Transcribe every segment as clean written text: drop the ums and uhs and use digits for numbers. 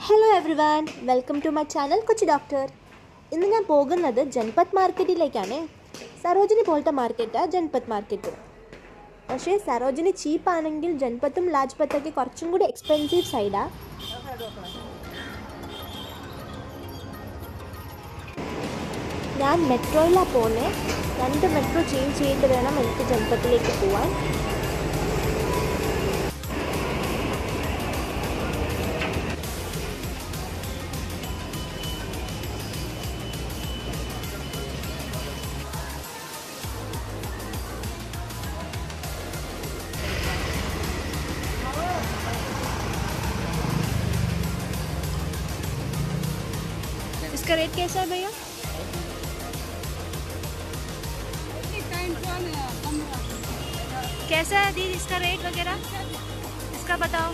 Hello everyone, welcome to my channel കൊച്ചു doctor. ഇന്ന് ഞാൻ പോകുന്നത് ജൻപത് മാർക്കറ്റിലേക്കാണ്. സരോജിനി പോലത്തെ മാർക്കറ്റാണ് ജൻപത് മാർക്കറ്റ്. പക്ഷേ സരോജിനി ചീപ്പാണെങ്കിൽ ജൻപത്തും ലാജ്പത്തൊക്കെ കുറച്ചും കൂടി എക്സ്പെൻസീവ് സൈഡാണ്. ഞാൻ മെട്രോയിലാണ് പോകുന്നത്. 2 മെട്രോ ചേഞ്ച് ചെയ്തിട്ട് വേണം എനിക്ക് ജൻപത്തിലേക്ക് പോകാൻ. इसका रेट कैसा है भैया? कैसा है दीदी इसका रेट वगैरह? इसका बताओ.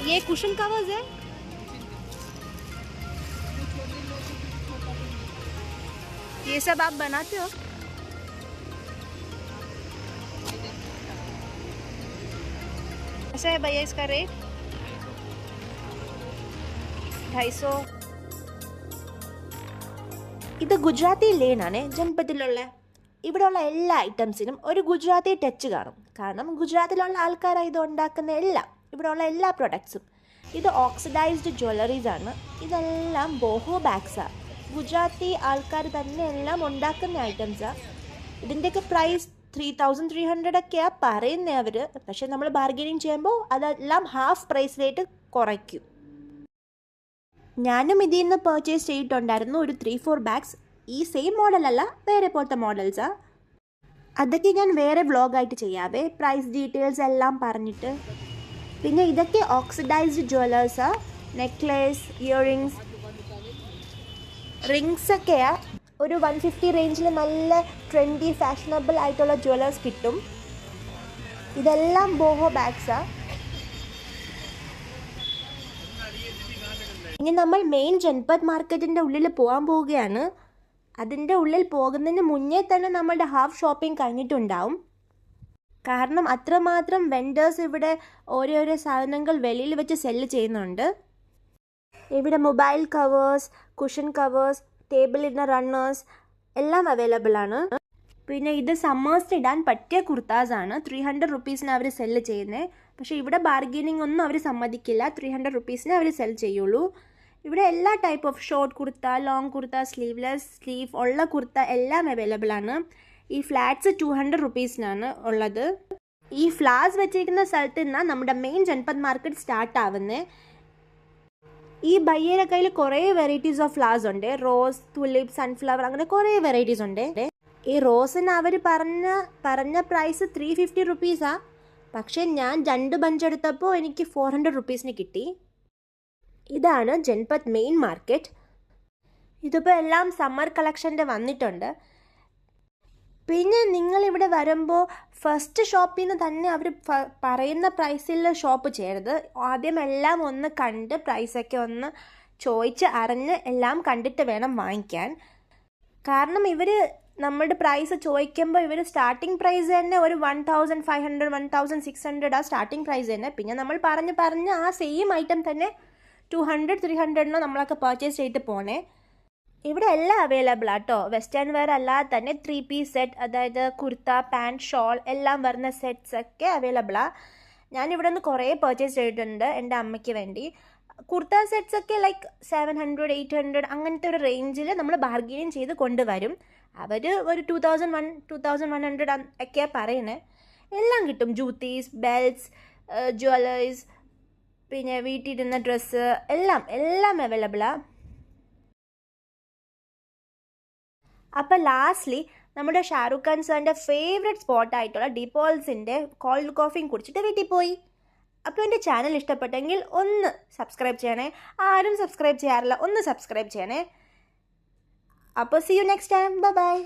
ये कुशन कवर्स है. ये सब आप बनाते हो? कैसा है भैया इसका रेट? 250. ഇത് ഗുജറാത്തി ലേനാണ് ജൻപത്തിലുള്ള. ഇവിടെയുള്ള എല്ലാ ഐറ്റംസിനും ഒരു ഗുജറാത്തി ടച്ച് കാണും. കാരണം ഗുജറാത്തിലുള്ള ആൾക്കാരാണ് ഇത് ഉണ്ടാക്കുന്ന ഇവിടെയുള്ള എല്ലാ പ്രൊഡക്ട്സും. ഇത് ഓക്സിഡൈസ്ഡ് ജ്വല്ലറീസ് ആണ്. ഇതെല്ലാം ബോഹോ ബാഗ്സാണ്. ഗുജറാത്തി ആൾക്കാർ തന്നെ എല്ലാം ഉണ്ടാക്കുന്ന ഐറ്റംസാണ്. ഇതിൻ്റെയൊക്കെ പ്രൈസ് 3300 ഒക്കെയാണ് പറയുന്നത് അവർ. പക്ഷേ നമ്മൾ ബാർഗെയിനിങ് ചെയ്യുമ്പോൾ അതെല്ലാം ഹാഫ് പ്രൈസ് റേറ്റ് കുറയ്ക്കും. ഞാനും ഇതിൽ നിന്ന് പർച്ചേസ് ചെയ്തിട്ടുണ്ടായിരുന്നു ഒരു 3-4 ബാഗ്സ്. ഈ സെയിം മോഡലല്ല, വേറെ പോലത്തെ മോഡൽസാണ്. അതൊക്കെ ഞാൻ വേറെ വ്ളോഗായിട്ട് ചെയ്യാവേ, പ്രൈസ് ഡീറ്റെയിൽസ് എല്ലാം പറഞ്ഞിട്ട്. പിന്നെ ഇതൊക്കെ ഓക്സിഡൈസ്ഡ് ജ്വല്ലേഴ്സാണ്. നെക്ലേസ്, ഇയറിങ്സ്, റിങ്സ് ഒക്കെയാണ്. ഒരു 150 റേഞ്ചിൽ നല്ല ട്രെൻഡി ഫാഷനബിൾ ആയിട്ടുള്ള ജ്വല്ലേഴ്സ് കിട്ടും. ഇതെല്ലാം ബോഹോ ബാഗ്സാണ്. ഇനി നമ്മൾ മെയിൻ ജൻപത് മാർക്കറ്റിൻ്റെ ഉള്ളിൽ പോകാൻ പോവുകയാണ്. അതിൻ്റെ ഉള്ളിൽ പോകുന്നതിന് മുന്നേ തന്നെ നമ്മളുടെ ഹാഫ് ഷോപ്പിംഗ് കഴിഞ്ഞിട്ടുണ്ടാവും. കാരണം അത്രമാത്രം വെൻഡേഴ്സ് ഇവിടെ ഓരോരോ സാധനങ്ങൾ വെളിയിൽ വെച്ച് സെല്ല് ചെയ്യുന്നുണ്ട്. ഇവിടെ മൊബൈൽ കവേഴ്സ്, കുഷൻ കവേഴ്സ്, ടേബിളിൻ്റെ റണ്ണേഴ്സ് എല്ലാം അവൈലബിൾ ആണ്. പിന്നെ ഇത് സമ്മേഴ്സിന് ഇടാൻ പറ്റിയ കുർത്താസാണ്. 300 റുപ്പീസിന് അവർ സെല്ല് ചെയ്യുന്നത്. പക്ഷേ ഇവിടെ ബാർഗെയിനിങ് ഒന്നും അവർ സമ്മതിക്കില്ല. 300 റുപ്പീസിന് അവർ സെൽ ചെയ്യുള്ളൂ. ഇവിടെ എല്ലാ type of short kurta, long kurta, sleeveless, sleeve ഉള്ള കുർത്ത എല്ലാം അവൈലബിൾ ആണ്. ഈ ഫ്ലാറ്റ്സ് 200 റുപ്പീസിനാണ് ഉള്ളത്. ഈ ഫ്ലാസ് വെച്ചിരിക്കുന്ന സ്ഥലത്ത് നിന്നാണ് നമ്മുടെ മെയിൻ ജൻപത് മാർക്കറ്റ് സ്റ്റാർട്ട് ആവുന്നത്. ഈ ബയ്യയുടെ കയ്യിൽ കുറേ വെറൈറ്റീസ് ഓഫ് ഫ്ലവേഴ്സ് ഉണ്ട്. റോസ്, തുലിപ്പ്, സൺഫ്ലവർ, അങ്ങനെ കുറേ വെറൈറ്റീസ് ഉണ്ട്. ഈ റോസിന് അവർ പറഞ്ഞ പ്രൈസ് 350 റുപ്പീസാണ്. പക്ഷേ ഞാൻ 2 ബഞ്ച് എടുത്തപ്പോൾ എനിക്ക് 400 റുപ്പീസിന് കിട്ടി. ഇതാണ് ജൻപത് മെയിൻ മാർക്കറ്റ്. ഇതിപ്പോൾ എല്ലാം സമ്മർ കളക്ഷൻ്റെ വന്നിട്ടുണ്ട്. പിന്നെ നിങ്ങളിവിടെ വരുമ്പോൾ ഫസ്റ്റ് ഷോപ്പിൽ നിന്ന് തന്നെ അവർ പറയുന്ന പ്രൈസിൽ ഷോപ്പ് ചെയ്യരുത്. ആദ്യം എല്ലാം ഒന്ന് കണ്ട് പ്രൈസൊക്കെ ഒന്ന് ചോദിച്ച് അറിഞ്ഞ് എല്ലാം കണ്ടിട്ട് വേണം വാങ്ങിക്കാൻ. കാരണം ഇവർ നമ്മുടെ പ്രൈസ് ചോദിക്കുമ്പോൾ ഇവർ സ്റ്റാർട്ടിംഗ് പ്രൈസ് തന്നെ ഒരു 1500, 1600 ആ സ്റ്റാർട്ടിംഗ് പ്രൈസ് തന്നെ. പിന്നെ നമ്മൾ പറഞ്ഞ് ആ സെയിം ഐറ്റം തന്നെ 200, 300 നമ്മളൊക്കെ പർച്ചേസ് ചെയ്തിട്ട് പോണേ. ഇവിടെ എല്ലാം അവൈലബിൾ ആട്ടോ. വെസ്റ്റേൺ വെയർ അല്ലാതെ തന്നെ 3 പീസ് സെറ്റ്, അതായത് കുർത്ത, പാൻറ്, ഷോൾ എല്ലാം വരുന്ന സെറ്റ്സ് ഒക്കെ അവൈലബിളാണ്. ഞാനിവിടെ നിന്ന് കുറേ പർച്ചേസ് ചെയ്തിട്ടുണ്ട് എൻ്റെ അമ്മയ്ക്ക് വേണ്ടി. കുർത്ത സെറ്റ്സ് ഒക്കെ ലൈക്ക് 700, 800 അങ്ങനത്തെ ഒരു റേഞ്ചിൽ നമ്മൾ ബാർഗെയിൻ ചെയ്ത് കൊണ്ടുവരും. അവർ ഒരു 2100 ഒക്കെയാണ് പറയുന്നത്. എല്ലാം കിട്ടും. ജൂത്തീസ്, ബെൽറ്റ്സ്, ജ്വല്ലേഴ്സ്, പിന്നെ വീട്ടിലിടുന്ന ഡ്രസ്സ് എല്ലാം അവൈലബിളാണ്. അപ്പോൾ ലാസ്റ്റ്ലി നമ്മുടെ ഷാറുഖ് ഖാൻ സാറിൻ്റെ ഫേവറേറ്റ് സ്പോട്ടായിട്ടുള്ള ഡിപോൾസിൻ്റെ കോൾഡ് കോഫിയും കുടിച്ചിട്ട് വീട്ടിൽ പോയി. അപ്പോൾ എൻ്റെ ചാനൽ ഇഷ്ടപ്പെട്ടെങ്കിൽ ഒന്ന് സബ്സ്ക്രൈബ് ചെയ്യണേ. ആരും സബ്സ്ക്രൈബ് ചെയ്യാറില്ല, ഒന്ന് സബ്സ്ക്രൈബ് ചെയ്യണേ. അപ്പോൾ see you next time. By.